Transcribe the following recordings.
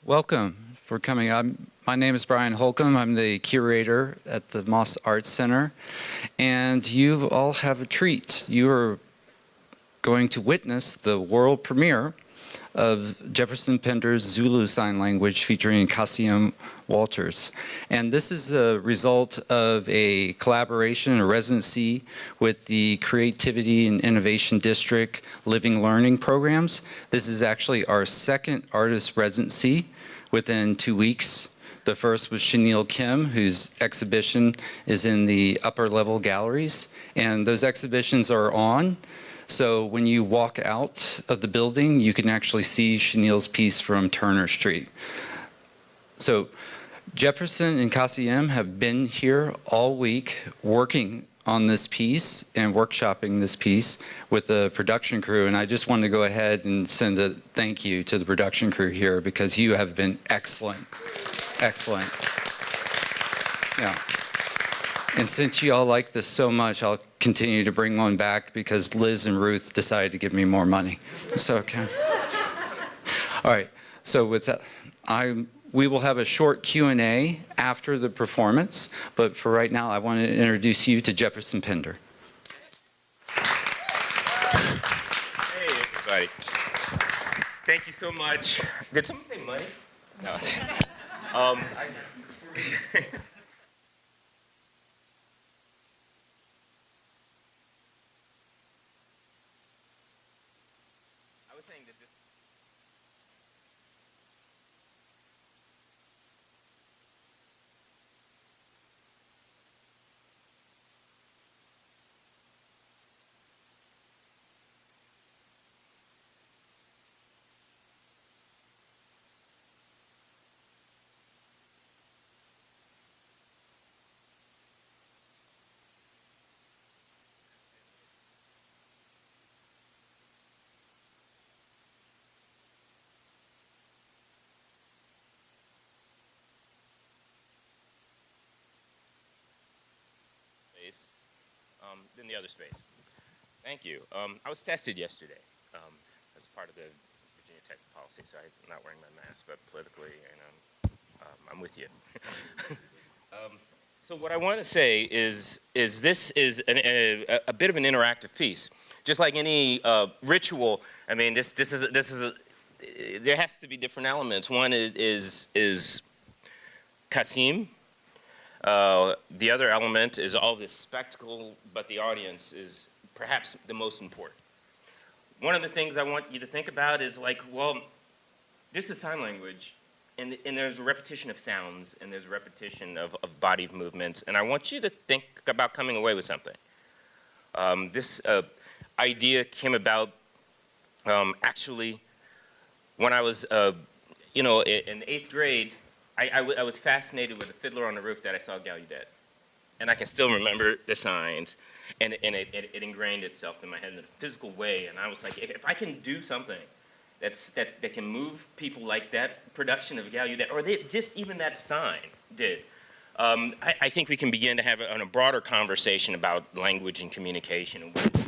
Welcome for coming. My name is Brian Holcomb. I'm the curator at the Moss Arts Center. And you all have a treat. You are going to witness the world premiere of Jefferson Pinder's Zulu Sign Language featuring Cassium Walters. And this is the result of a collaboration, a residency with the Creativity and Innovation District Living Learning programs. This is actually our second artist residency within 2 weeks. The first was Chenille Kim, whose exhibition is in the upper level galleries. And those exhibitions are on. So when you walk out of the building, you can actually see Chenille's piece from Turner Street. So Jefferson and Cassium have been here all week working on this piece and workshopping this piece with the production crew. And I just wanted to go ahead and send a thank you to the production crew here because you have been excellent. Excellent. Yeah. And since you all like this so much, I'll continue to bring one back because Liz and Ruth decided to give me more money. So, okay. All right. So with that, we will have a short Q&A after the performance, but for right now, I want to introduce you to Jefferson Pinder. Hey, everybody. Thank you so much. Did someone say money? No. I was saying that this. Space, than the other space. Thank you. I was tested yesterday as part of the Virginia Tech policy, so I'm not wearing my mask, but politically, and I'm with you. So what I want to say is this is a bit of an interactive piece, just like any ritual. I mean, this is there has to be different elements. One is Cassium. The other element is all this spectacle, but the audience is perhaps the most important. One of the things I want you to think about is like, well, this is sign language, and there's a repetition of sounds, and there's a repetition of body movements, and I want you to think about coming away with something. This idea came about actually when I was, in 8th grade. I was fascinated with the Fiddler on the Roof that I saw Gallaudet. And I can still remember the signs, and it ingrained itself in my head in a physical way. And I was like, if I can do something that can move people like that production of Gallaudet, or just even that sign did, I think we can begin to have a broader conversation about language and communication and what it means.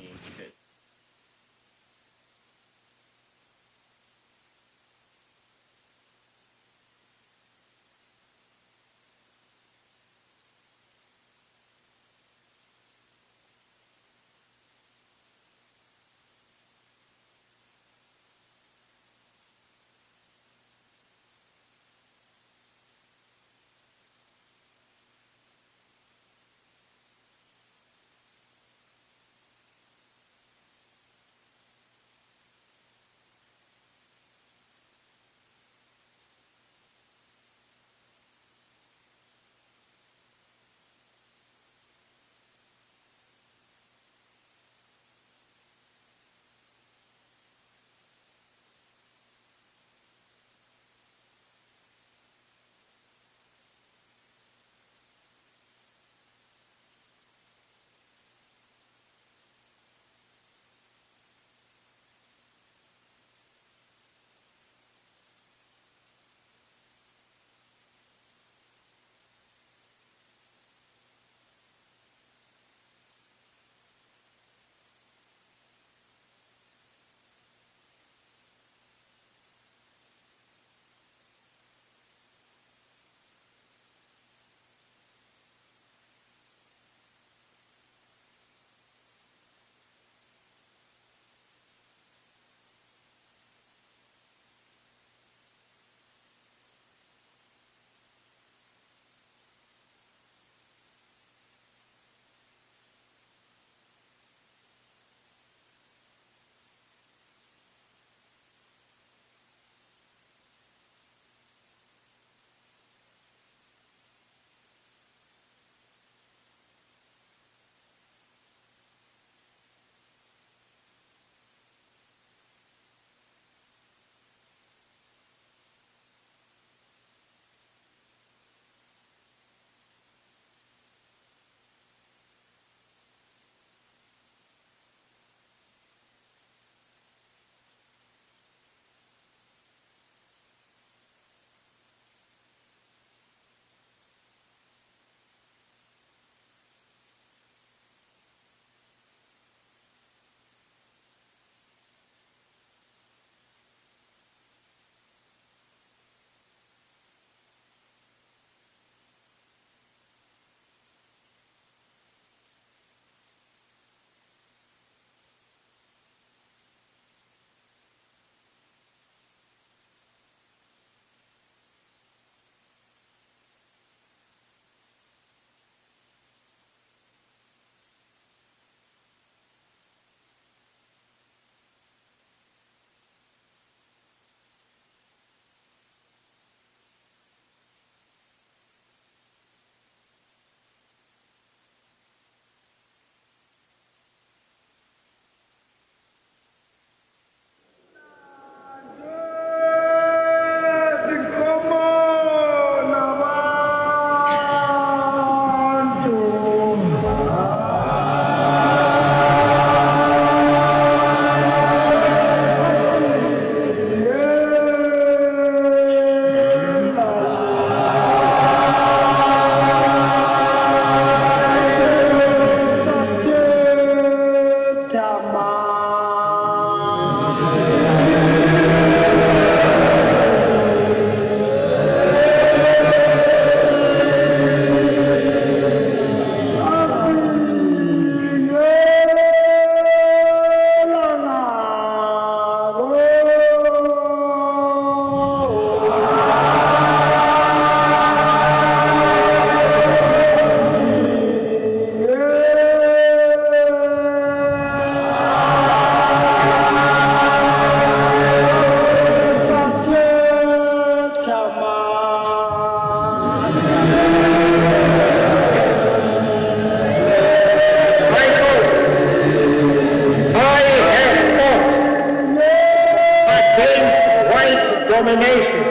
domination.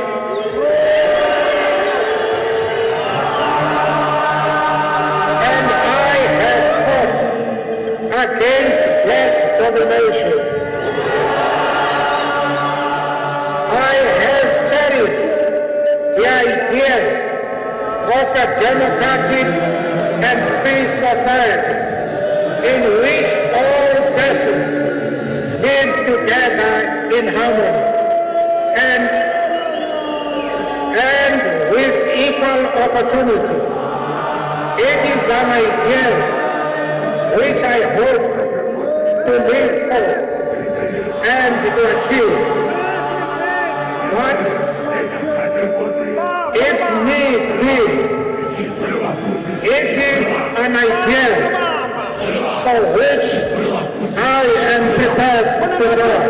And I have fought against black domination. I have cherished the idea of a democratic and free society in which all persons live together in harmony and with equal opportunity. It is an ideal which I hope to live for and to achieve. But if needs be, it is an ideal for which I am prepared to die.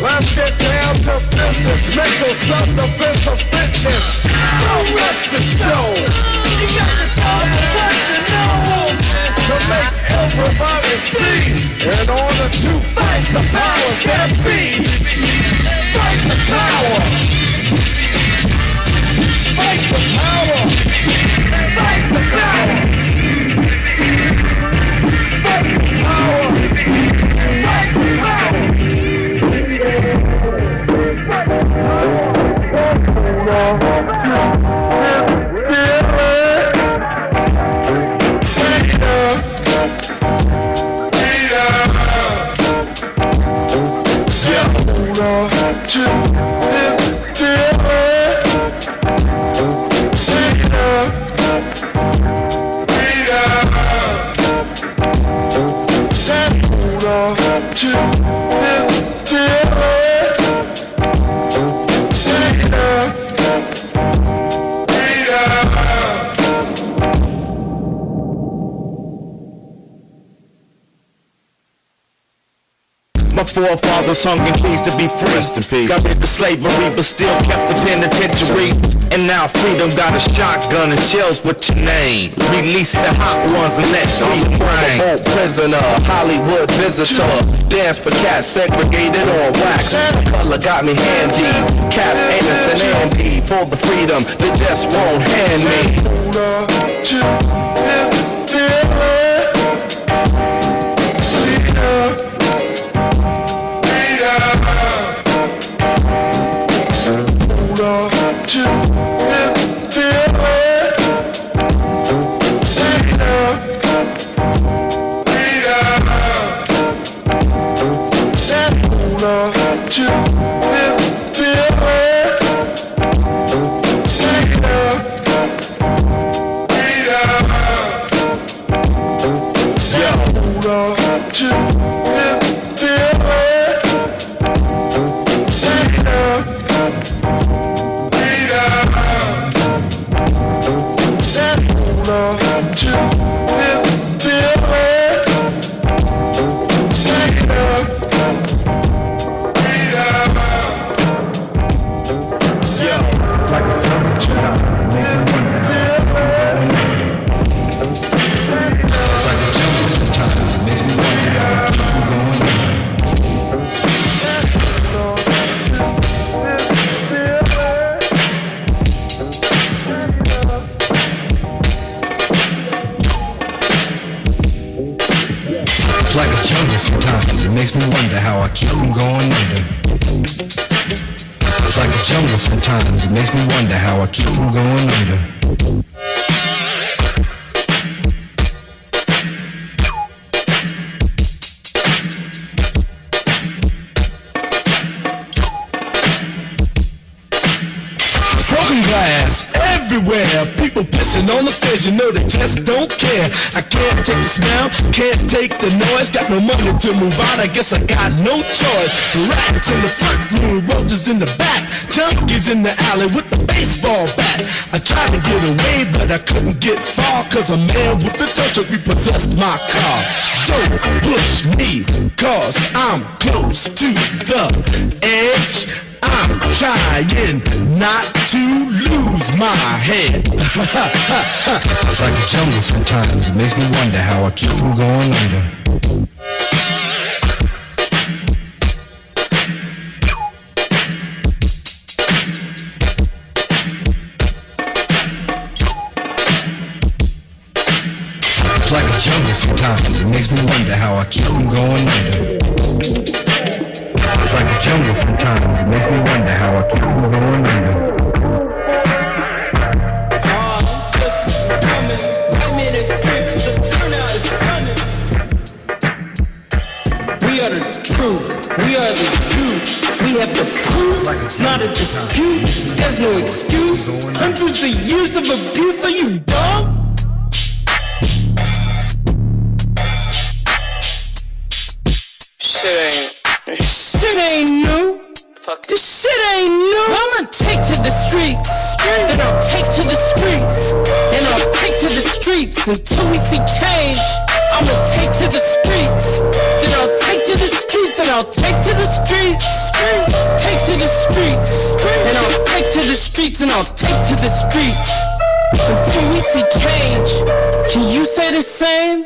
Let's get down to business. Mental self-defense of fitness. No rest for show. You got to talk what you know to make everybody see. In order to fight the powers that be, fight the power. Fight the power. Fight the power. Fight the power. Fight the power. My forefathers hung in trees to be free. Rest in peace. Got rid of slavery, but still kept the penitentiary. And now freedom got a shotgun and shells with your name. Release the hot ones and let free reign. Old prisoner, Hollywood visitor. Dance for cats segregated on wax. Color got me handy. Cap, Amos, and Andy. For the freedom they just won't hand me. It's like a jungle sometimes. It makes me wonder how I keep from going under. It's like a jungle sometimes. It makes me wonder how I keep from going under. Broken glass everywhere. People pissing on the stage, you know they just don't care. I can't take the smell, can't take the noise. Got no money to move out, I guess I got no choice. Rats in the front room, roaches in the back, junkies in the alley with the baseball bat. I tried to get away, but I couldn't get far, cause a man with the tow truck repossessed my car. Don't push me, cause I'm close to the edge. I'm trying not to lose my head. It's like a jungle sometimes. It makes me wonder how I keep from going under. It's like a jungle sometimes. It makes me wonder how I keep from going under. It's like a jungle sometimes. It makes me wonder how I keep from going under. We are the truth, we are the youth, we have the proof, it's not a dispute, there's no excuse, hundreds of years of abuse, are you dumb? Shit ain't new. Fuck this shit ain't new. I'ma take to the streets, then I'll take to the streets, and I'll take to the streets until we see change. I'ma take to the streets, then I'll take to the streets, and I'll take to the streets, take to the streets, and I'll take to the streets, and I'll take to the streets. until we see change. Can you say the same?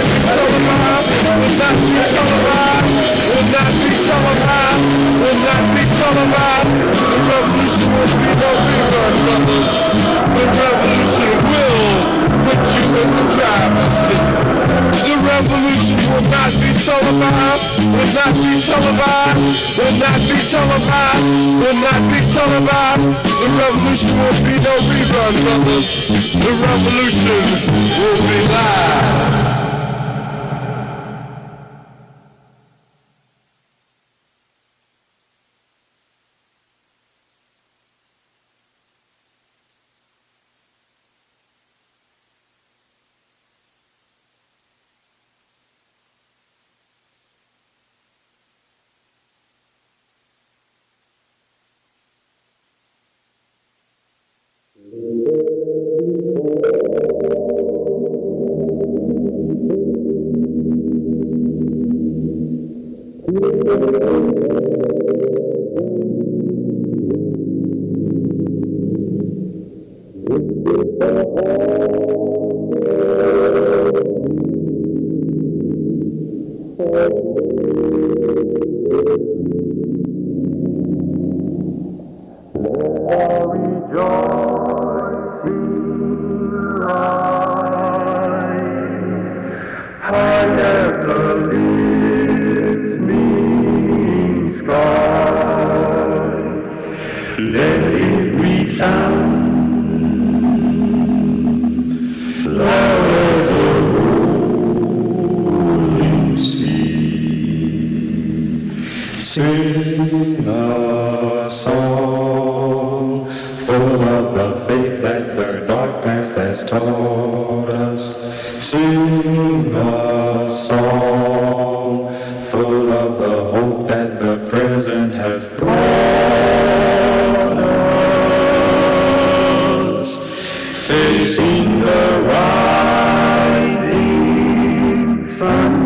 Will not be televised, will not be televised, will not be televised. televised. The revolution won't be no rerun, brothers. The revolution will put you in the driver's seat. The revolution will not be televised, will not be televised, will not be televised, will not be televised. The revolution won't be no rerun, brothers. The revolution will be live. Sing a song full of the faith that the dark past has taught us. Sing a song full of the hope that the present has brought us. Facing the rising sun.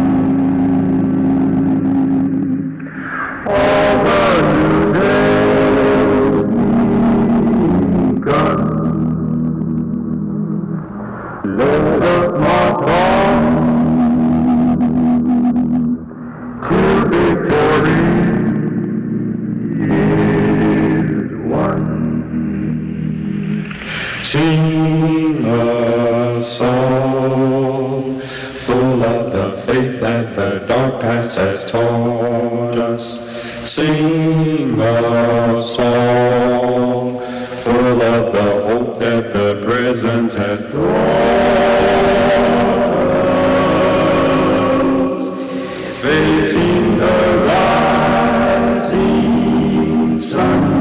Sing a song full of the faith that the dark past has taught us. Sing a song full of the hope that the present has brought us. Facing the rising sun.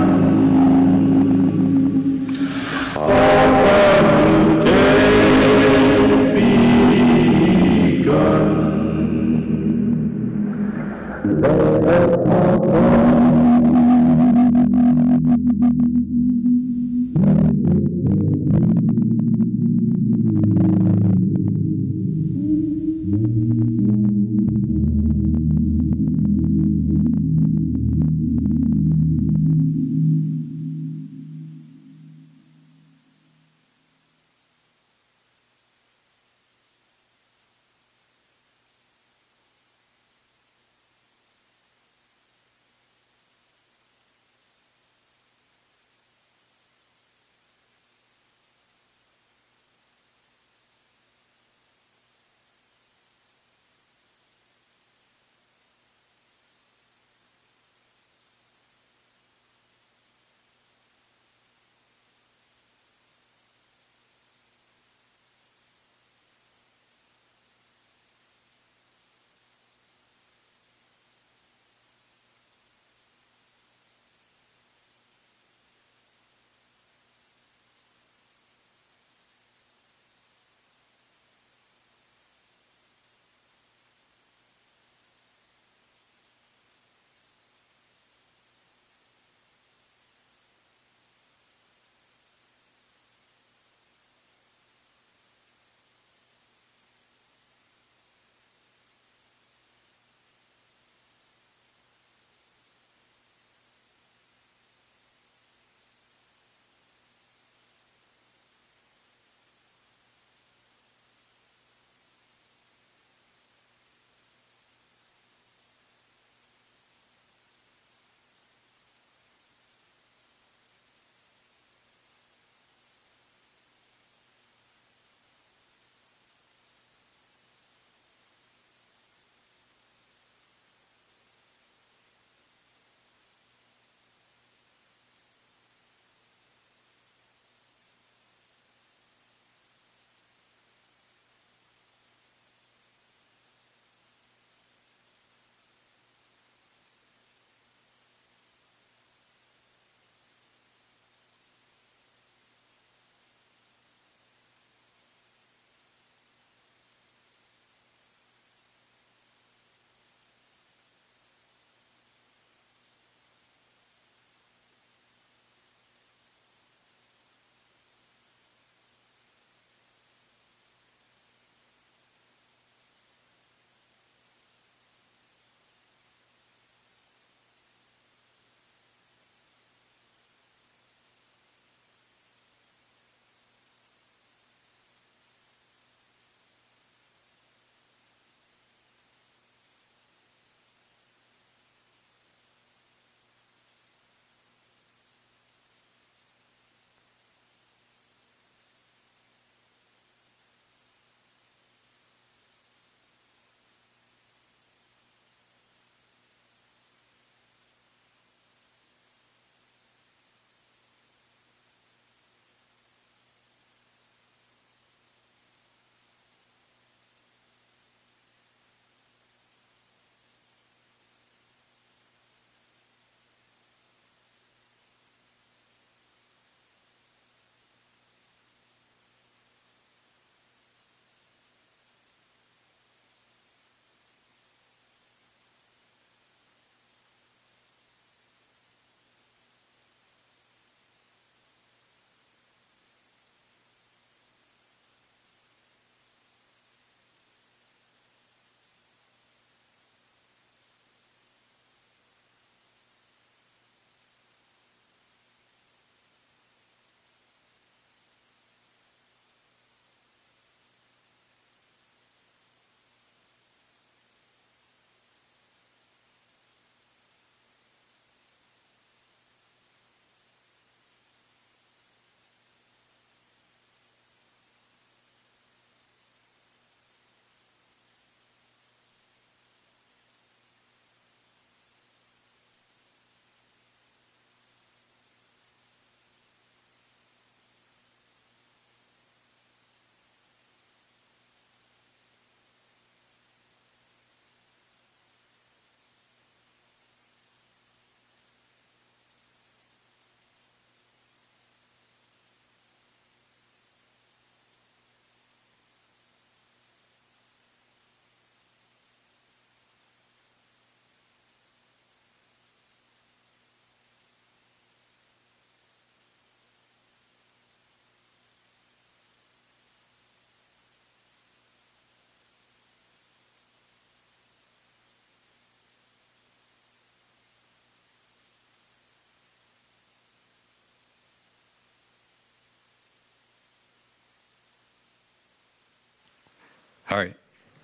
All right.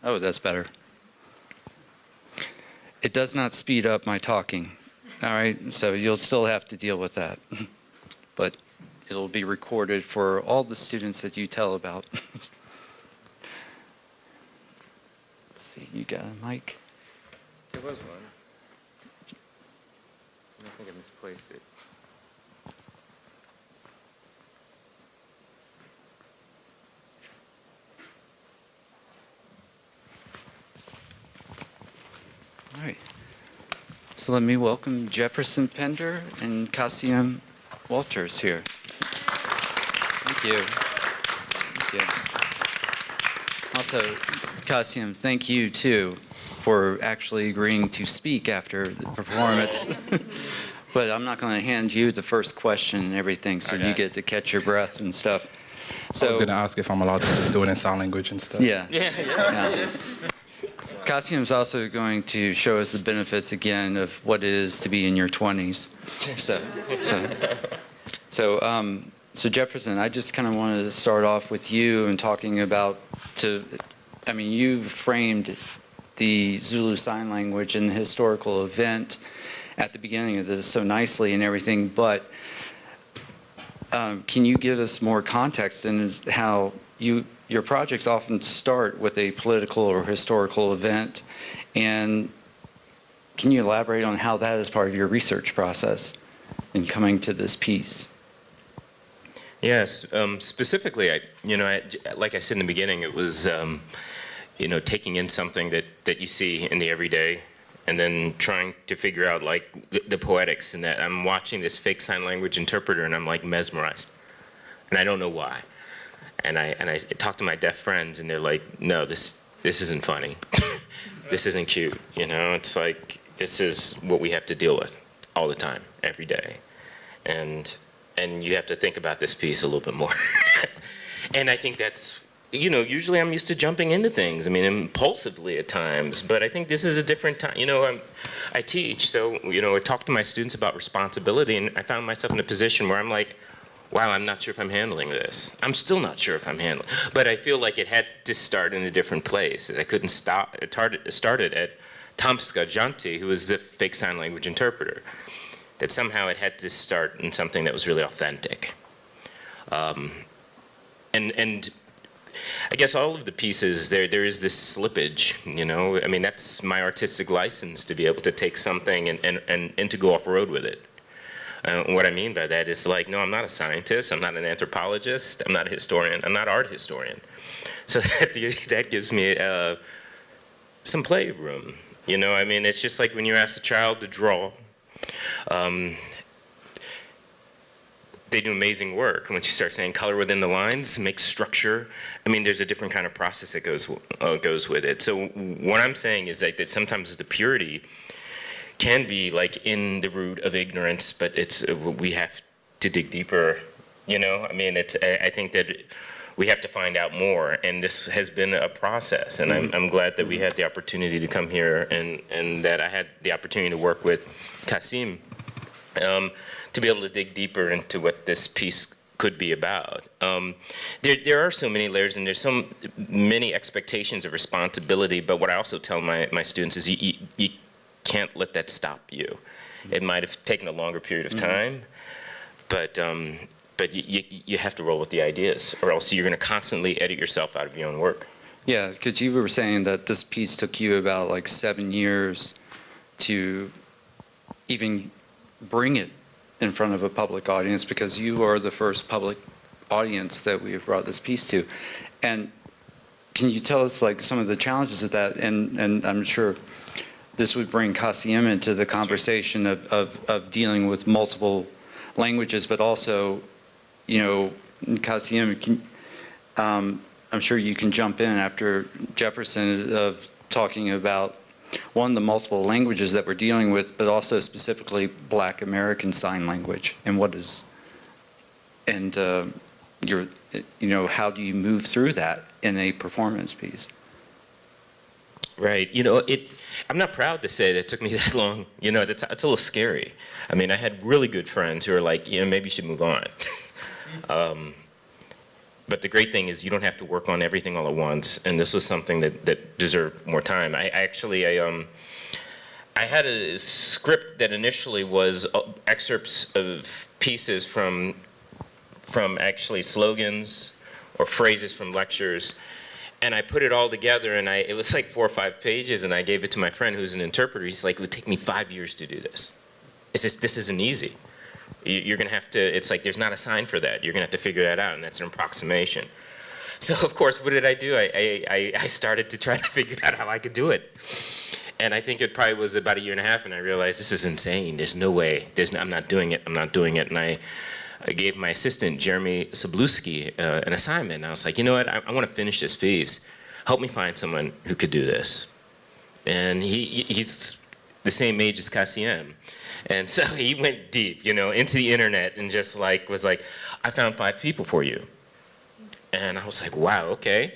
Oh, that's better. It does not speed up my talking. All right, so you'll still have to deal with that. But it'll be recorded for all the students that you tell about. Let's see, you got a mic? There was one. I think I misplaced it. All right. So let me welcome Jefferson Pender and Kasim Walters here. Thank you. Thank you. Also, Kasim, thank you too for actually agreeing to speak after the performance. But I'm not going to hand you the first question and everything, so Okay. you get to catch your breath and stuff. I was going to ask if I'm allowed to just do it in sign language and stuff. Yeah. Yeah. Kasim's also going to show us the benefits again of what it is to be in your 20s. So Jefferson, I just kind of wanted to start off with you and talking about you framed the Zulu Sign Language and the historical event at the beginning of this so nicely and everything, but can you give us more context in how your projects often start with a political or historical event, and can you elaborate on how that is part of your research process in coming to this piece? Yes, specifically, like I said in the beginning, it was, taking in something that you see in the everyday, and then trying to figure out like the poetics in that. I'm watching this fake sign language interpreter, and I'm like mesmerized, and I don't know why. And I talk to my deaf friends, and they're like, "No, this isn't funny. This isn't cute. It's like this is what we have to deal with all the time, every day." And you have to think about this piece a little bit more. And I think that's, usually I'm used to jumping into things, impulsively at times, but I think this is a different time. I teach, so, I talk to my students about responsibility, and I found myself in a position where I'm like, wow, I'm not sure if I'm handling this. I'm still not sure if I'm handling, but I feel like it had to start in a different place. I couldn't stop. It started at Tomska Janti, who was the fake sign language interpreter. That somehow it had to start in something that was really authentic. And I guess all of the pieces, there is this slippage, that's my artistic license to be able to take something and to go off-road with it. What I mean by that is like, no, I'm not a scientist, I'm not an anthropologist, I'm not a historian, I'm not an art historian. So that gives me some playroom, it's just like when you ask a child to draw, they do amazing work. Once you start saying color within the lines, make structure, there's a different kind of process that goes with it. So what I'm saying is that sometimes the purity can be like in the root of ignorance, but we have to dig deeper, I think that we have to find out more, and this has been a process, and I'm glad that we had the opportunity to come here and that I had the opportunity to work with Kasim to be able to dig deeper into what this piece could be about. There are so many layers, and there's so many expectations of responsibility, but what I also tell my students is you can't let that stop you. It might have taken a longer period of time, but you have to roll with the ideas, or else you're going to constantly edit yourself out of your own work. Yeah, because you were saying that this piece took you about like 7 years to even bring it in front of a public audience, because you are the first public audience that we have brought this piece to. And can you tell us like some of the challenges of that? And I'm sure this would bring Kasim into the conversation of dealing with multiple languages, but also, Kasim, I'm sure you can jump in after Jefferson of talking about one, the multiple languages that we're dealing with, but also specifically Black American Sign Language, and how do you move through that in a performance piece? Right. I'm not proud to say that it took me that long. It's a little scary. I had really good friends who were like, maybe you should move on. But the great thing is you don't have to work on everything all at once, and this was something that deserved more time. I had a script that initially was excerpts of pieces from actually slogans or phrases from lectures, and I put it all together, and it was like 4 or 5 pages, and I gave it to my friend who's an interpreter. He's like, it would take me 5 years to do this. This isn't easy. You're gonna have to, it's like there's not a sign for that. You're gonna have to figure that out, and that's an approximation. So of course, what did I do? I started to try to figure out how I could do it. And I think it probably was about 1.5 years, and I realized this is insane. There's no way. I'm not doing it. I'm not doing it. And I gave my assistant, Jeremy Sabluski, an assignment. And I was like, you know what? I want to finish this piece. Help me find someone who could do this. And he's the same age as Cassiem. And so he went deep, you know, into the internet and just like was like, I found 5 people for you. And I was like, wow, okay.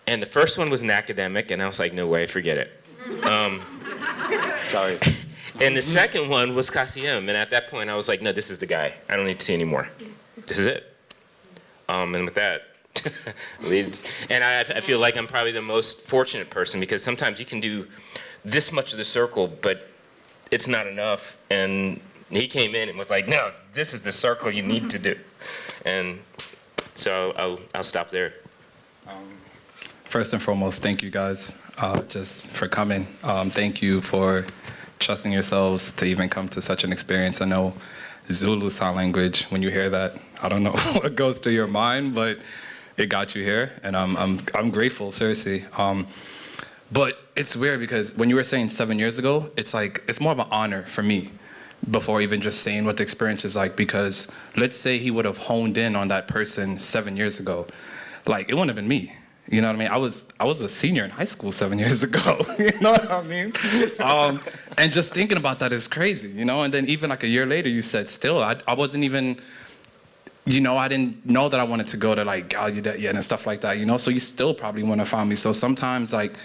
And the first one was an academic, and I was like, no way, forget it. Sorry. And the second one was Cassiem, and at that point I was like, no, this is the guy. I don't need to see any more. This is it. And with that, and I feel like I'm probably the most fortunate person, because sometimes you can do this much of the circle, but it's not enough. And he came in and was like, no, this is the circle you need to do. And so I'll stop there. First and foremost, thank you guys just for coming. Thank you for trusting yourselves to even come to such an experience. I know Zulu sign language, when you hear that, I don't know what goes through your mind, but it got you here, and I'm grateful, seriously. But it's weird because when you were saying 7 years ago, it's like, it's more of an honor for me before even just saying what the experience is like, because let's say he would have honed in on that person 7 years ago, like it wouldn't have been me. You know what I mean? I was a senior in high school 7 years ago. You know what I mean? And just thinking about that is crazy, you know? And then even like a year later, you said still, I wasn't even, you know, I didn't know that I wanted to go to like Gallaudet yet and stuff like that, you know? So you still probably want to find me. So sometimes like,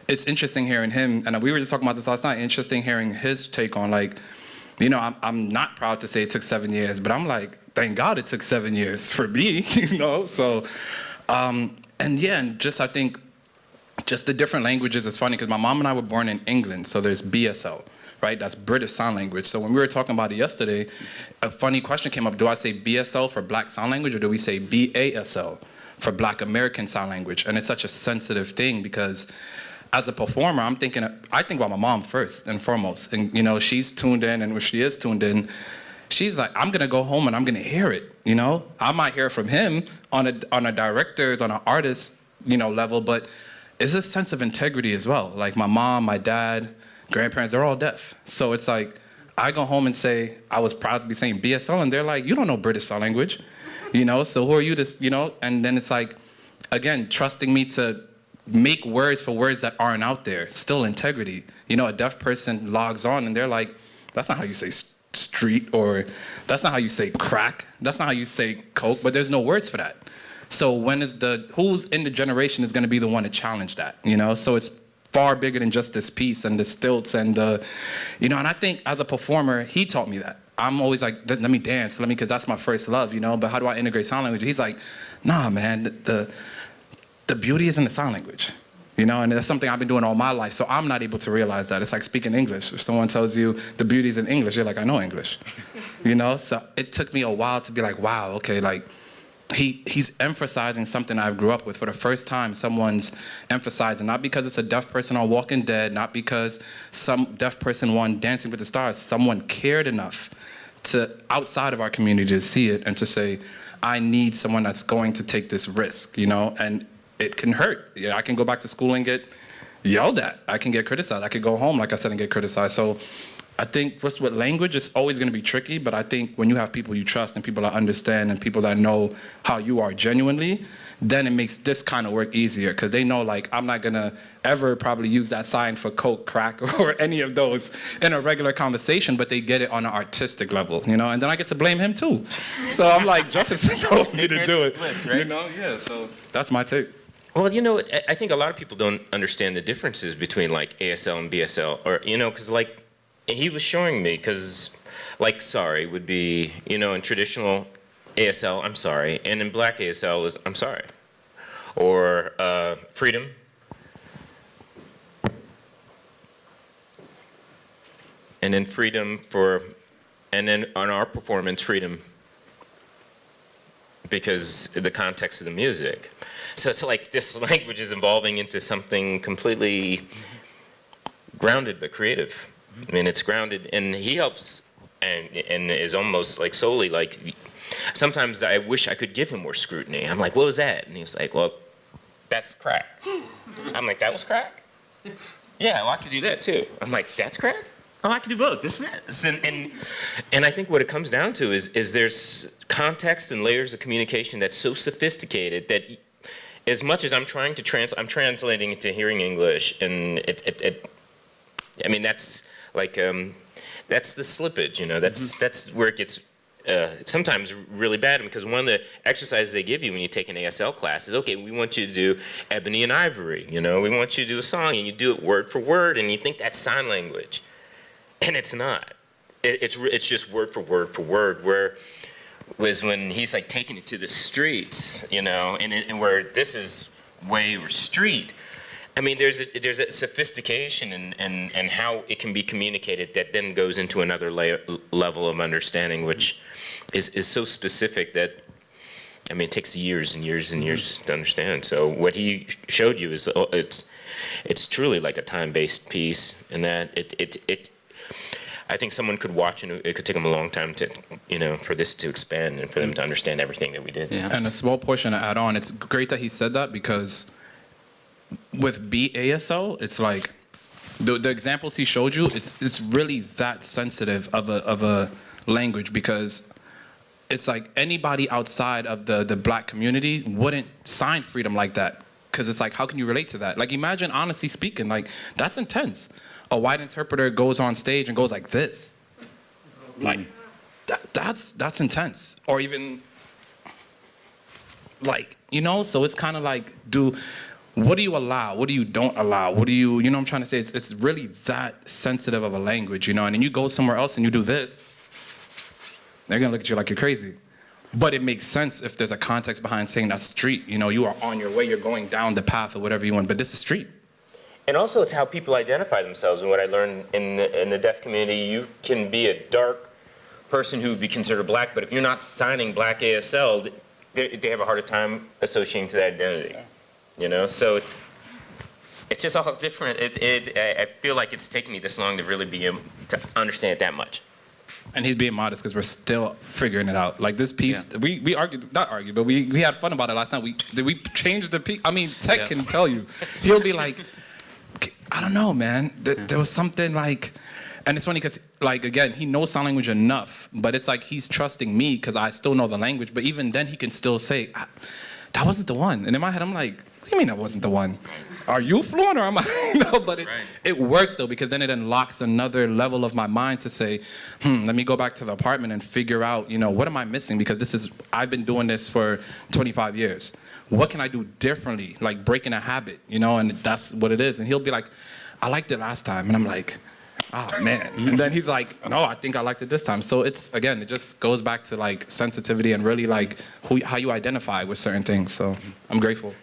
it's interesting hearing him, and we were just talking about this last night, interesting hearing his take on like, you know, I'm not proud to say it took 7 years, but I'm like, thank God it took 7 years for me, you know? So, and yeah, and just I think just the different languages is funny because my mom and I were born in England, so there's BSL, right? That's British Sign Language. So when we were talking about it yesterday, a funny question came up. Do I say BSL for Black Sign Language, or do we say BASL for Black American Sign Language? And it's such a sensitive thing because as a performer, I think about my mom first and foremost. And you know, she's tuned in, and when she is tuned in, she's like, I'm gonna go home and I'm gonna hear it, you know? I might hear from him on a director's, on an artist, you know, level, but it's a sense of integrity as well. Like my mom, my dad, grandparents, they're all deaf. So it's like, I go home and say, I was proud to be saying BSL, and they're like, you don't know British Sign Language, you know? So who are you to, you know? And then it's like, again, trusting me to make words for words that aren't out there, still integrity. You know, a deaf person logs on and they're like, that's not how you say street, or that's not how you say crack, that's not how you say coke, but there's no words for that. So when is who's in the generation is gonna be the one to challenge that, you know? So it's far bigger than just this piece and the stilts and the, you know, and I think as a performer, he taught me that. I'm always like, let me dance, because that's my first love, you know, but how do I integrate sign language? He's like, nah, man, the beauty is in the sign language, you know, and that's something I've been doing all my life, so I'm not able to realize that. It's like speaking English. If someone tells you the beauty is in English, you're like, I know English, you know? So it took me a while to be like, wow, okay, like, he's emphasizing something I grew up with. For the first time, someone's emphasizing, not because it's a deaf person on Walking Dead, not because some deaf person won Dancing with the Stars, someone cared enough to, outside of our community, to see it and to say, I need someone that's going to take this risk, you know? And it can hurt. Yeah, I can go back to school and get yelled at. I can get criticized. I could go home, like I said, and get criticized. So I think with language, it's always going to be tricky, but I think when you have people you trust and people that understand and people that know how you are genuinely, then it makes this kind of work easier, because they know, like, I'm not going to ever probably use that sign for coke, crack, or any of those in a regular conversation, but they get it on an artistic level, you know? And then I get to blame him too. So I'm like, Jefferson told me to do it, you know? Yeah, so that's my take. Well, you know, I think a lot of people don't understand the differences between like ASL and BSL, or, you know, because like he was showing me, because like sorry would be, you know, in traditional ASL, I'm sorry, and in black ASL is I'm sorry. Or freedom. And then freedom for, and then on our performance, freedom, because the context of the music. So it's like this language is evolving into something completely grounded but creative. I mean, it's grounded, and he helps, and is almost like solely like, sometimes I wish I could give him more scrutiny. I'm like, what was that? And he was like, well, that's crack. I'm like, that was crack? Yeah, well, I could do that too. I'm like, that's crack? Oh, I can do both. This and that. And I think what it comes down to is there's context and layers of communication that's so sophisticated that as much as I'm trying to I'm translating it to hearing English, and I mean, that's like, that's the slippage, you know, that's where it gets sometimes really bad, because one of the exercises they give you when you take an ASL class is, okay, we want you to do Ebony and Ivory, you know, we want you to do a song, and you do it word for word, and you think that's sign language. And it's not. It's just word for word for word. Whereas when he's like taking it to the streets, you know, and where this is way or street, I mean, there's a sophistication and how it can be communicated that then goes into another level of understanding, which is so specific that, I mean, it takes years and years and years to understand. So what he showed you is it's truly like a time-based piece, in that it I think someone could watch, and it could take them a long time to, you know, for this to expand and for them to understand everything that we did. Yeah. And a small portion to add on, it's great that he said that, because with BASL, it's like the examples he showed you, it's really that sensitive of a language, because it's like anybody outside of the black community wouldn't sign freedom like that, because it's like, how can you relate to that? Like, imagine, honestly speaking, like, that's intense. A white interpreter goes on stage and goes like this. Like, that's intense. Or even, like, you know, so it's kind of like, what do you allow? What do you don't allow? What do you know what I'm trying to say? It's really that sensitive of a language, you know, and then you go somewhere else and you do this, they're gonna look at you like you're crazy. But it makes sense if there's a context behind saying that's street. You know, you are on your way, you're going down the path or whatever you want, but this is street. And also, it's how people identify themselves. And what I learned in the deaf community, you can be a dark person who would be considered black, but if you're not signing black ASL, they have a harder time associating to that identity. You know, so it's just all different. I feel like it's taken me this long to really be able to understand it that much. And he's being modest because we're still figuring it out. Like this piece, we argued, not argued, but we had fun about it last night. We changed the piece. I mean, Tech can tell you. He'll be like, I don't know, man. There was something like, and it's funny because, like, again, he knows sign language enough, but it's like he's trusting me because I still know the language. But even then, he can still say, that wasn't the one. And in my head, I'm like, what do you mean that wasn't the one? Are you fluent or am I? No, but it works though, because then it unlocks another level of my mind to say, let me go back to the apartment and figure out, you know, what am I missing? Because I've been doing this for 25 years. What can I do differently? Like breaking a habit, you know, and that's what it is. And he'll be like, I liked it last time. And I'm like, oh man. And then he's like, no, I think I liked it this time. So it's, again, it just goes back to like sensitivity and really like how you identify with certain things. So I'm grateful.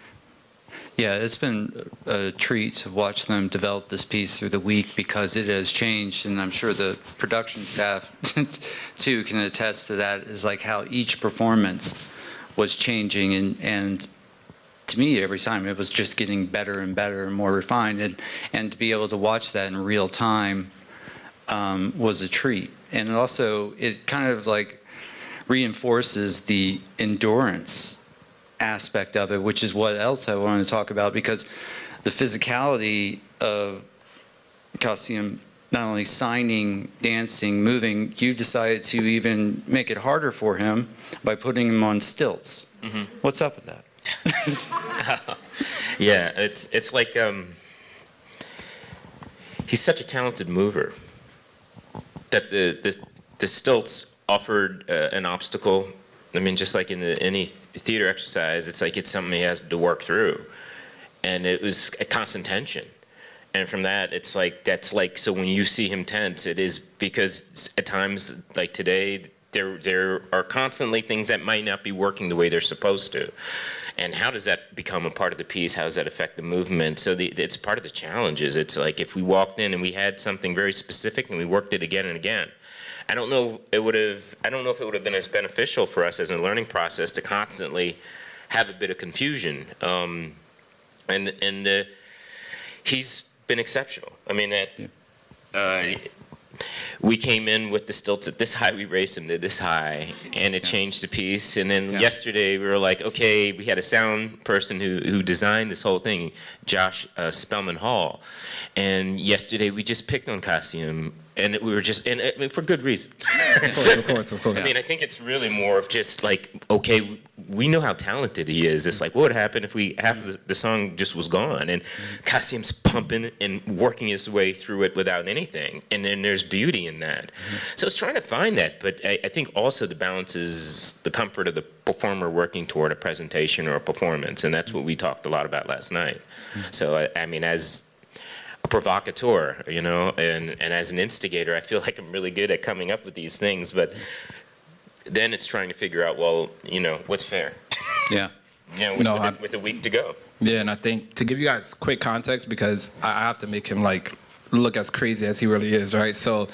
Yeah, it's been a treat to watch them develop this piece through the week, because it has changed, and I'm sure the production staff too can attest to that, is like how each performance was changing, and to me every time it was just getting better and better and more refined, and to be able to watch that in real time was a treat. And also it kind of like reinforces the endurance aspect of it, which is what else I wanted to talk about, because the physicality of Qasim, not only signing, dancing, moving, you decided to even make it harder for him by putting him on stilts. Mm-hmm. What's up with that? Yeah, it's like he's such a talented mover that the stilts offered an obstacle. I mean, just like in any theater exercise, it's like it's something he has to work through. And it was a constant tension. And from that, it's like, that's like, so when you see him tense, it is because at times, like today, there are constantly things that might not be working the way they're supposed to. And how does that become a part of the piece? How does that affect the movement? So it's part of the challenges. It's like if we walked in and we had something very specific and we worked it again and again, I don't know if it would have been as beneficial for us as a learning process to constantly have a bit of confusion. He's been exceptional. I mean, we came in with the stilts at this high, we raised them to this high, and it changed the piece. And then yesterday we were like, okay, we had a sound person who designed this whole thing, Josh Spellman Hall. And yesterday we just picked on Kasim, and we were just, and I mean, for good reason. Of course. I mean, I think it's really more of just like, okay, we know how talented he is. It's like, what would happen if half of the song just was gone? And Kasim's pumping and working his way through it without anything. And then there's beauty in that. So it's trying to find that. But I think also the balance is the comfort of the performer working toward a presentation or a performance. And that's what we talked a lot about last night. So, I mean, as a provocateur, you know, and as an instigator, I feel like I'm really good at coming up with these things, but then it's trying to figure out, well, you know, what's fair? Yeah. You know, with a week to go. Yeah, and I think to give you guys quick context, because I have to make him like look as crazy as he really is, right? So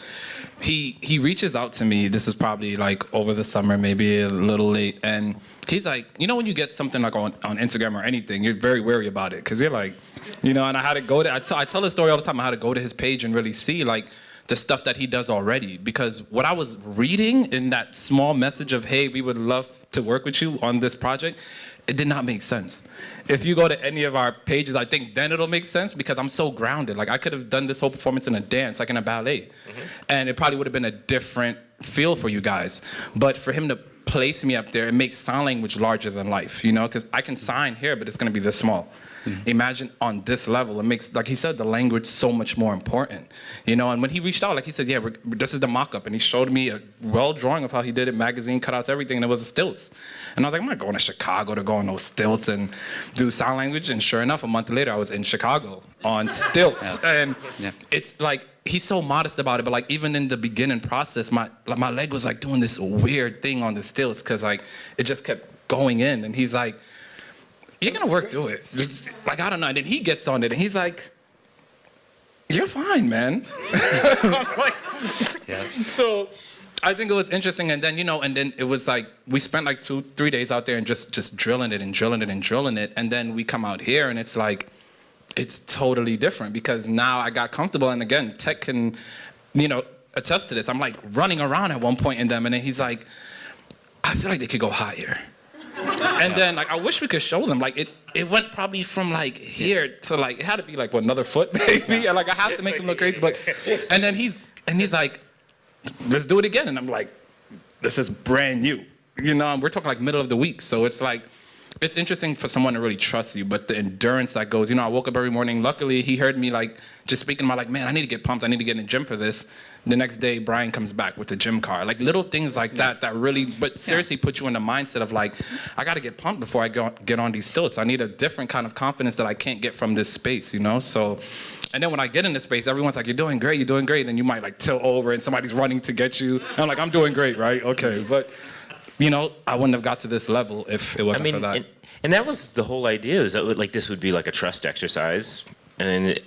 he reaches out to me. This is probably like over the summer, maybe a little late, and he's like, you know, when you get something like on Instagram or anything, you're very wary about it, because you're like, you know, and I had to go to, I tell the story all the time, I had to go to his page and really see like the stuff that he does already, because what I was reading in that small message of, hey, we would love to work with you on this project, it did not make sense. If you go to any of our pages, I think then it'll make sense, because I'm so grounded. Like I could have done this whole performance in a dance, like in a ballet, and it probably would have been a different feel for you guys. But for him to place me up there, it makes sign language larger than life, you know, because I can sign here, but it's going to be this small. Imagine on this level, it makes, like he said, the language so much more important, you know. And when he reached out, like he said, yeah, this is the mock-up, and he showed me a well drawing of how he did it, magazine cutouts, everything, and it was stilts. And I was like, I'm not going to Chicago to go on those stilts and do sign language. And sure enough, a month later, I was in Chicago on stilts. And it's like, he's so modest about it, but like even in the beginning process, my leg was like doing this weird thing on the stilts, because like it just kept going in, and he's like, you're gonna work through it. Just, like, I don't know. And then he gets on it and he's like, you're fine, man. Like, so I think it was interesting. And then, you know, and then it was like, we spent like 2-3 days out there and just drilling it and drilling it and drilling it. And then we come out here and it's like, it's totally different, because now I got comfortable. And again, Tech can, you know, attest to this. I'm like running around at one point in them, and then he's like, I feel like they could go higher. And then like I wish we could show them, like it went probably from like here to like, it had to be like what, another foot maybe, and like I have to make him look crazy, but and then he's like, let's do it again, and I'm like, this is brand new, you know, and we're talking like middle of the week. So it's like, it's interesting for someone to really trust you, but the endurance that goes, you know, I woke up every morning, luckily he heard me like just speaking about like, man, I need to get pumped, I need to get in the gym for this. The next day, Brian comes back with the gym car. Like little things like that really, but seriously put you in the mindset of like, I got to get pumped before I get on these stilts. I need a different kind of confidence that I can't get from this space, you know? So, and then when I get in this space, everyone's like, you're doing great, you're doing great. Then you might like tilt over and somebody's running to get you. And I'm like, I'm doing great, right? Okay. But, you know, I wouldn't have got to this level if it wasn't for that. And that was the whole idea, is that like this would be like a trust exercise. And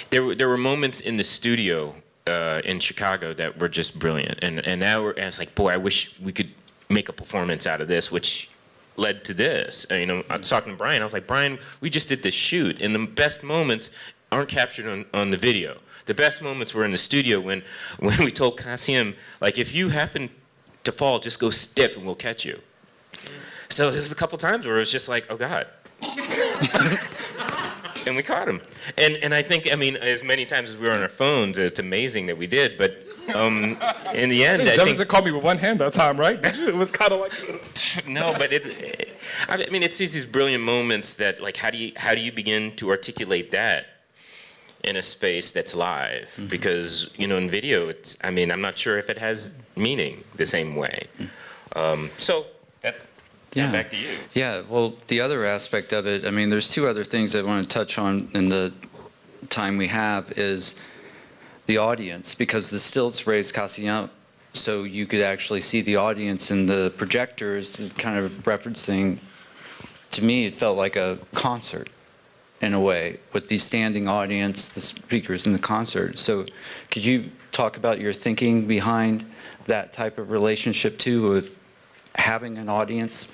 there were moments in the studio in Chicago that were just brilliant, and now and it's like, boy, I wish we could make a performance out of this, which led to this. And, you know, I was talking to Brian, I was like, Brian, we just did this shoot, and the best moments aren't captured on the video. The best moments were in the studio when we told Kasim, like, if you happen to fall, just go stiff and we'll catch you. So there was a couple times where it was just like, oh God. And we caught him. And I think, I mean, as many times as we were on our phones, it's amazing that we did. But in the end, I think Jefferson called me with one hand that time, right? It was kind of like. No, but I mean, it's these brilliant moments that, like, how do you begin to articulate that in a space that's live? Mm-hmm. Because, you know, in video, it's, I mean, I'm not sure if it has meaning the same way. So. Yeah. Back to you. Yeah, well, the other aspect of it, I mean, there's two other things I want to touch on in the time we have is the audience, because the stilts raised Kasim so you could actually see the audience and the projectors, and kind of referencing, to me, it felt like a concert in a way, with the standing audience, the speakers in the concert. So could you talk about your thinking behind that type of relationship too, of having an audience,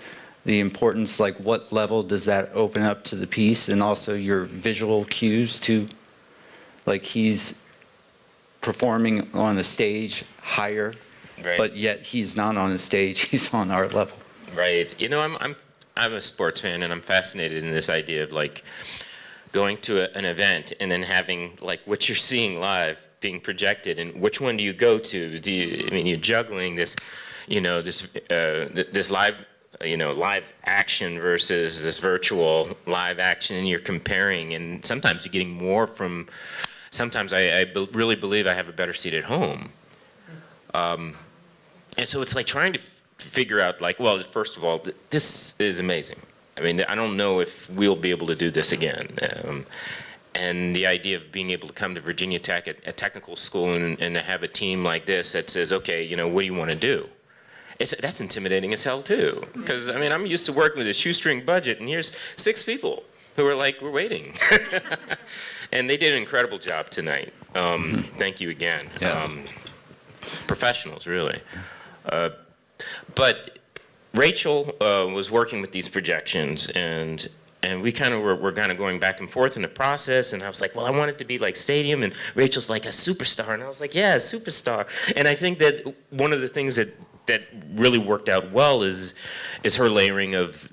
the importance, like what level does that open up to the piece, and also your visual cues too? Like he's performing on a stage higher, Right. but yet he's not on a stage, he's on our level. Right. You know, I'm a sports fan, and I'm fascinated in this idea of like going to an event and then having like what you're seeing live being projected, and which one do you go to? I mean, you're juggling this, you know, this live, you know, live action versus this virtual live action, and you're comparing, and sometimes you're getting more from. Sometimes really believe I have a better seat at home, and so it's like trying to figure out, like, well, first of all, this is amazing. I mean, I don't know if we'll be able to do this again. And the idea of being able to come to Virginia Tech at a technical school and to have a team like this that says, okay, you know, what do you want to do? That's intimidating as hell too. Because, I mean, I'm used to working with a shoestring budget, and here's 6 people who are like, we're waiting. And they did an incredible job tonight. Thank you again. Yeah. Professionals, really. But Rachel was working with these projections, and we kind of were kind of going back and forth in the process, and I was like, well, I want it to be like stadium, and Rachel's like, a superstar, and I was like, yeah, a superstar. And I think that one of the things that really worked out well is her layering of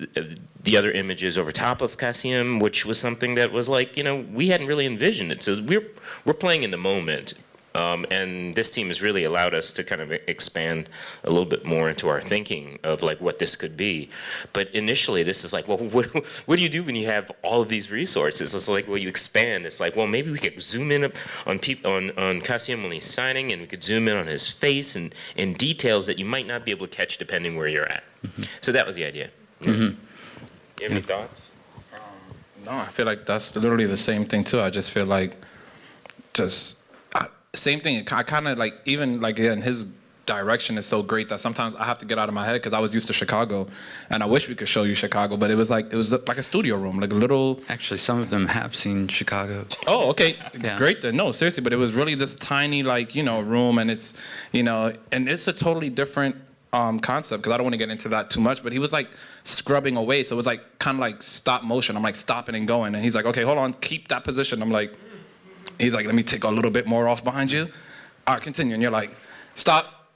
the other images over top of Kassim, which was something that was like, you know, we hadn't really envisioned it. So we're playing in the moment. And this team has really allowed us to kind of expand a little bit more into our thinking of like what this could be. But initially, this is like, well, what do you do when you have all of these resources? It's like, well, you expand. It's like, well, maybe we could zoom in on Kassim when he's signing, and we could zoom in on his face and details that you might not be able to catch depending where you're at. Mm-hmm. So that was the idea. Mm-hmm. You have any thoughts? No, I feel like that's literally the same thing too. I just feel like same thing. I kind of like, even like, again, his direction is so great that sometimes I have to get out of my head, because I was used to Chicago, and I wish we could show you Chicago, but it was like a studio room, like a little. Actually, some of them have seen Chicago. Oh, okay, Yeah. Great then. No, seriously, but it was really this tiny, like, you know, room, and it's, you know, and it's a totally different concept, because I don't want to get into that too much, but he was like scrubbing away, so it was like kind of like stop motion. I'm like stopping and going, and he's like, okay, hold on, keep that position. I'm like. He's like, let me take a little bit more off behind you. All right, continue. And you're like, stop.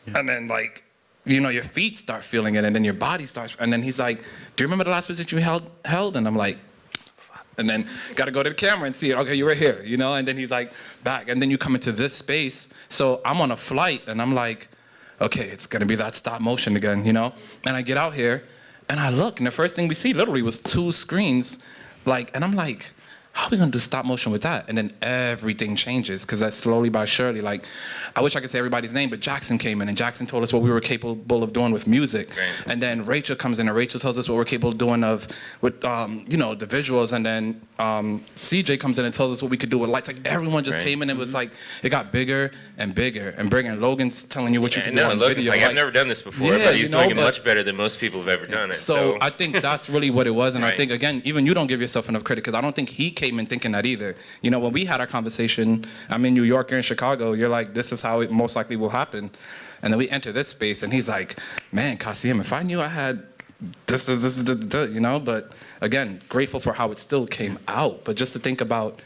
Yeah. And then, like, you know, your feet start feeling it, and then your body starts. And then he's like, do you remember the last position you held? And I'm like, and then got to go to the camera and see it. Okay, you were here, you know? And then he's like, back. And then you come into this space. So I'm on a flight, and I'm like, okay, it's going to be that stop motion again, you know? And I get out here, and I look, and the first thing we see literally was 2 screens. Like, and I'm like, how are we gonna do stop motion with that? And then everything changes, because that's slowly but surely, like, I wish I could say everybody's name, but Jackson came in, and Jackson told us what we were capable of doing with music. Right. And then Rachel comes in, and Rachel tells us what we're capable of doing with you know, the visuals. And then CJ comes in and tells us what we could do with lights. Like, everyone just Right. came in, and it was like, it got bigger and bigger and bigger. And Logan's telling you what you can do on Logan's video. like, I've never done this before, Yeah, but he's you know, doing it but- much better than most people have ever done it. So I think that's really what it was, and Right. I think, again, even you don't give yourself enough credit, because I don't think he came in thinking that either. You know, when we had our conversation, I'm in New York, you're in Chicago, you're like, this is how it most likely will happen. And then we enter this space, and he's like, man, Kassim, if I knew I had this is the, you know, but again, grateful for how it still came out. But just to think about,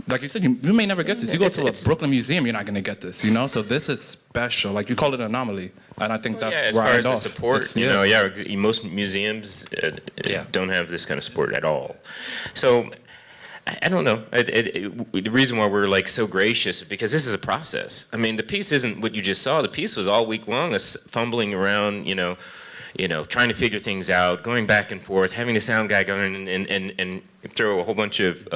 like you said, you may never get this. You go to a Brooklyn museum, you're not going to get this, you know? So this is special. Like, you call it an anonomaly. And I think that's as where far I as end the off. support, It's- you know, most museums don't have this kind of support at all. So I don't know. The reason why we're like so gracious is because this is a process. I mean, the piece isn't what you just saw. The piece was all week long, us fumbling around, you know, trying to figure things out, going back and forth, having the sound guy go in and throw a whole bunch of,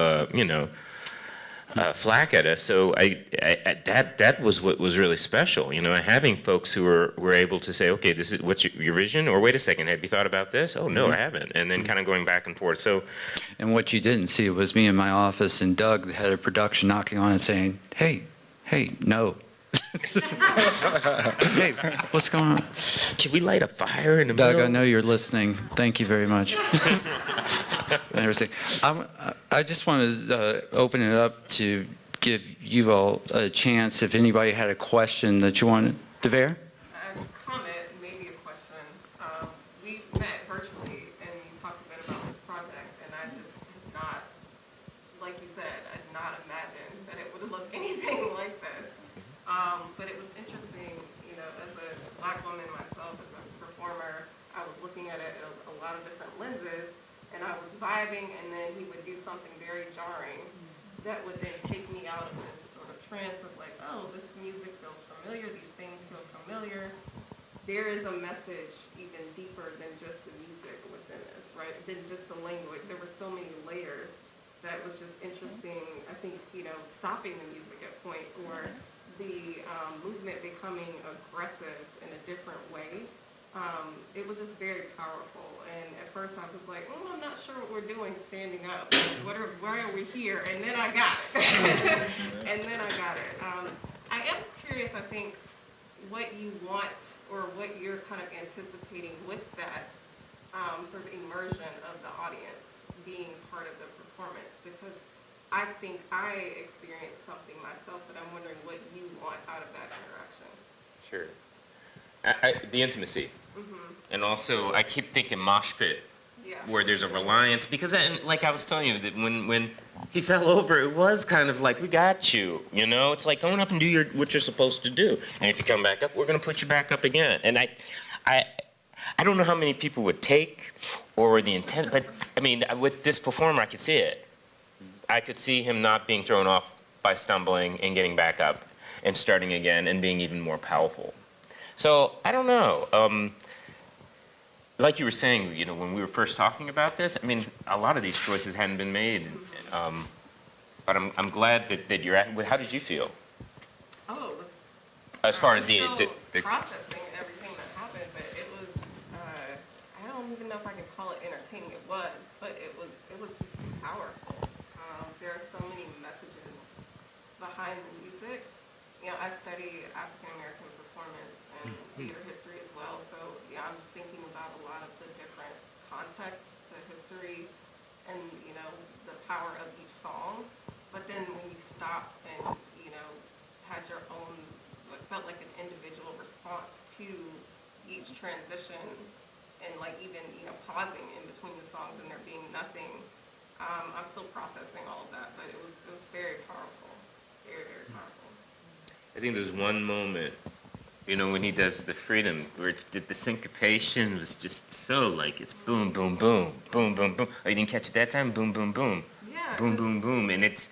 flack at us. So that was what was really special, you know, having folks who were able to say, okay, this is what's your vision, or wait a second, have you thought about this? Oh no, I haven't. And then kind of going back and forth. So, And what you didn't see was me in my office and Doug, the head of production, knocking on it saying, hey, no. Hey, what's going on? Can we light a fire in the Doug, middle? I know you're listening. Thank you very much. I understand. I just want to open it up to give you all a chance if anybody had a question that you wanted. DeVere? I have a comment, maybe a question. We met virtually and you talked a bit about this project, and I just have not, like you said, I did not imagine that it would look anything like this. But it was interesting, you know, as a Black woman myself, as a performer, I was looking at it in a lot of different lenses, and I was vibing, and then he would do something very jarring that would then take me out of this sort of trance of like, oh, this music feels familiar, these things feel familiar. There is a message even deeper than just the music within this, right? Than just the language. There were so many layers that was just interesting. I think, you know, stopping the music at points or the movement becoming aggressive in a different way. It was just very powerful. And at first I was like, oh, I'm not sure what we're doing standing up. Why are we here? And then I got it. And then I got it. I am curious, I think, what you want or what you're kind of anticipating with that sort of immersion of the audience being part of the performance. Because I think I experienced something myself, but I'm wondering what you want out of that interaction. Sure. The intimacy. And also, I keep thinking mosh pit, Yeah. where there's a reliance, because like I was telling you, that when he fell over, it was kind of like, we got you, you know? It's like going up and do what you're supposed to do. And if you come back up, we're gonna put you back up again. And I don't know how many people would take or the intent, but I mean, with this performer, I could see it. I could see him not being thrown off by stumbling and getting back up and starting again and being even more powerful. So, I don't know. Like you were saying, you know, when we were first talking about this, I mean, a lot of these choices hadn't been made. But I'm glad that you're at. How did you feel? Oh, As far as the processing everything that happened, but it was, I don't even know if I can call it entertaining. It was, but it was just powerful. There are so many messages behind the music. You know, I study African American performance and theater history as well, so yeah, I'm just thinking about a lot of the different contexts, the history, and you know, the power of each song. But then when you stopped and you know had your own, what felt like an individual response to each transition, and like even you know pausing in between the songs and there being nothing. I'm still processing all of that, but it was very powerful, very powerful. I think there's one moment, you know, when he does the freedom, where the syncopation was just so like, it's boom, boom, boom, boom, boom, boom. Oh, you didn't catch it that time? Boom, boom, boom. Yeah. Boom, boom, boom. And it's,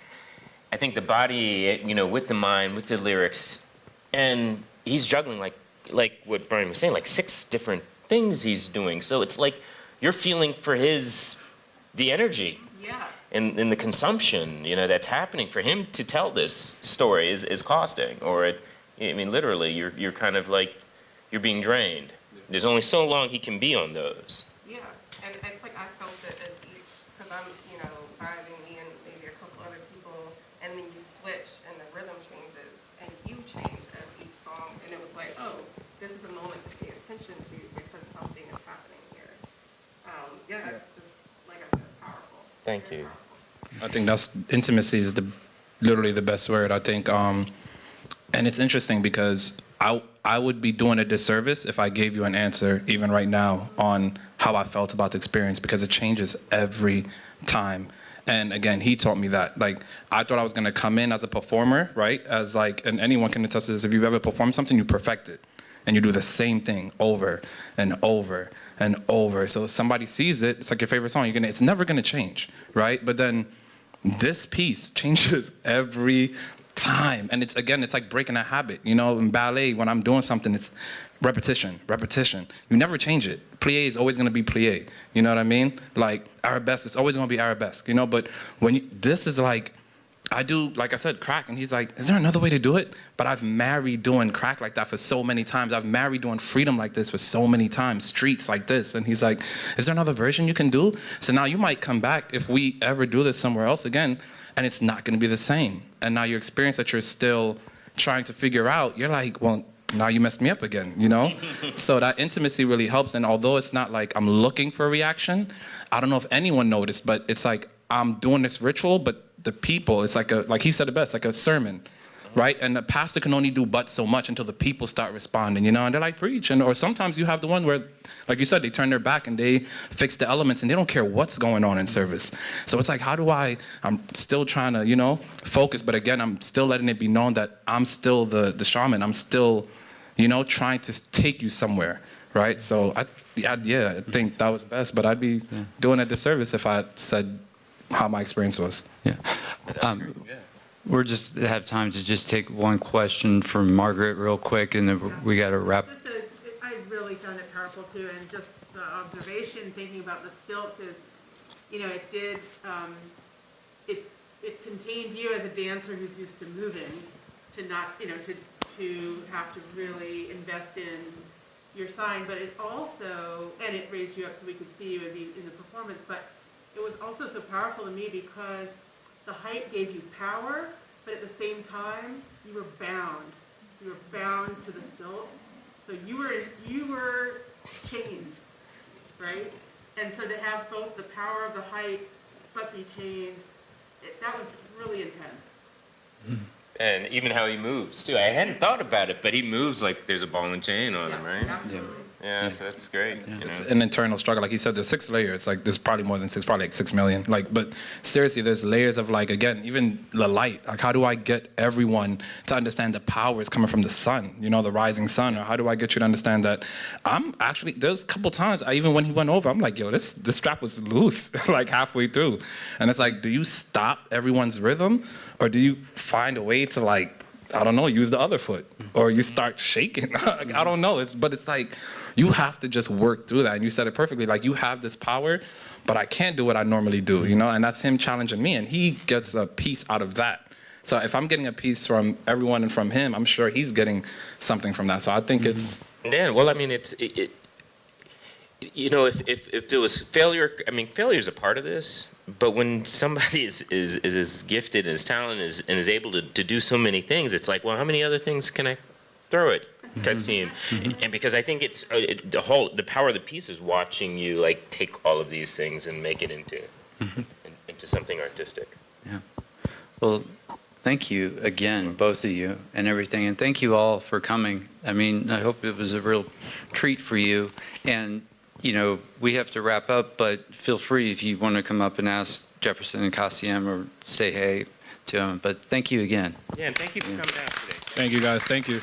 I think the body, you know, with the mind, with the lyrics, and he's juggling like what Brian was saying, like 6 different things he's doing. So it's like you're feeling for the energy. Yeah. And the consumption, you know, that's happening for him to tell this story is costing, I mean, literally, you're kind of like, you're being drained. There's only so long he can be on those. Yeah, and it's like I felt it as each, because I'm, you know, vibing, me and maybe a couple other people, and then you switch and the rhythm changes, and you change as each song, and it was like, oh, this is a moment to pay attention to because something is happening here. Yeah, it's just, like I said, powerful. Thank Very you. powerful. I think that's intimacy is literally the best word. I think, and it's interesting because I would be doing a disservice if I gave you an answer even right now on how I felt about the experience, because it changes every time. And again, he taught me that. Like, I thought I was gonna come in as a performer, right? As like, and anyone can attest to this. If you've ever performed something, you perfect it, and you do the same thing over and over and over. So if somebody sees it, it's like your favorite song. It's never gonna change, right? But then this piece changes every time. And it's like breaking a habit. You know, in ballet, when I'm doing something, it's repetition. You never change it. Plie is always gonna be plie. You know what I mean? Like arabesque is always gonna be arabesque, you know? But this is like, I do, like I said, crack, and he's like, is there another way to do it? But I've married doing crack like that for so many times. I've married doing freedom like this for so many times, streets like this. And he's like, is there another version you can do? So now you might come back if we ever do this somewhere else again, and it's not gonna be the same. And now your experience that you're still trying to figure out, you're like, well, now you messed me up again, you know? So that intimacy really helps. And although it's not like I'm looking for a reaction, I don't know if anyone noticed, but it's like I'm doing this ritual, but the people, it's like he said it best, like a sermon, right? And the pastor can only do but so much until the people start responding, you know? And they're like, preach. And or sometimes you have the one where, like you said, they turn their back and they fix the elements and they don't care what's going on in service. So it's like, I'm still trying to, you know, focus, but again, I'm still letting it be known that I'm still the shaman. I'm still, you know, trying to take you somewhere, right? So I think that was best, but I'd be doing a disservice if I said how my experience was. Yeah. We're just have time to just take one question from Margaret real quick, and then we got to wrap. I really found it powerful too, and just the observation, thinking about the stilts is, you know, it did, it contained you as a dancer who's used to moving, to not, you know, to have to really invest in your sign, but it also, and it raised you up so we could see you in the performance, but it was also so powerful to me because the height gave you power, but at the same time, you were bound. You were bound to the stilt. So you were chained, right? And so to have both the power of the height but be chained, that was really intense. And even how he moves too. I hadn't thought about it, but he moves like there's a ball and chain on him, right? Absolutely. Yeah, so that's great. You It's know? an internal struggle. Like he said, there's 6 layers. Like there's probably more than 6, probably like 6 million. Like, but seriously, there's layers of like, again, even the light. Like how do I get everyone to understand the power is coming from the sun, you know, the rising sun? Or how do I get you to understand that I'm actually, there's a couple times, even when he went over, I'm like, yo, this strap was loose, like halfway through. And it's like, do you stop everyone's rhythm? Or do you find a way to like, I don't know, use the other foot, or you start shaking. Like, I don't know. But it's like you have to just work through that. And you said it perfectly. Like you have this power, but I can't do what I normally do, you know. And that's him challenging me, and he gets a piece out of that. So if I'm getting a piece from everyone and from him, I'm sure he's getting something from that. So I think it's. Yeah. Well, I mean, you know, if there was failure, I mean, failure is a part of this. But when somebody is as gifted and as talented and is able to do so many things, it's like, well, how many other things can I throw at Kassim? And because I think it's the power of the piece is watching you like take all of these things and make it into something artistic. Yeah. Well, thank you again, both of you, and everything, and thank you all for coming. I mean, I hope it was a real treat for you. And you know, we have to wrap up, but feel free if you want to come up and ask Jefferson and Kassim or say hey to them. But thank you again. Yeah, and thank you for coming out today. Thank you, guys. Thank you.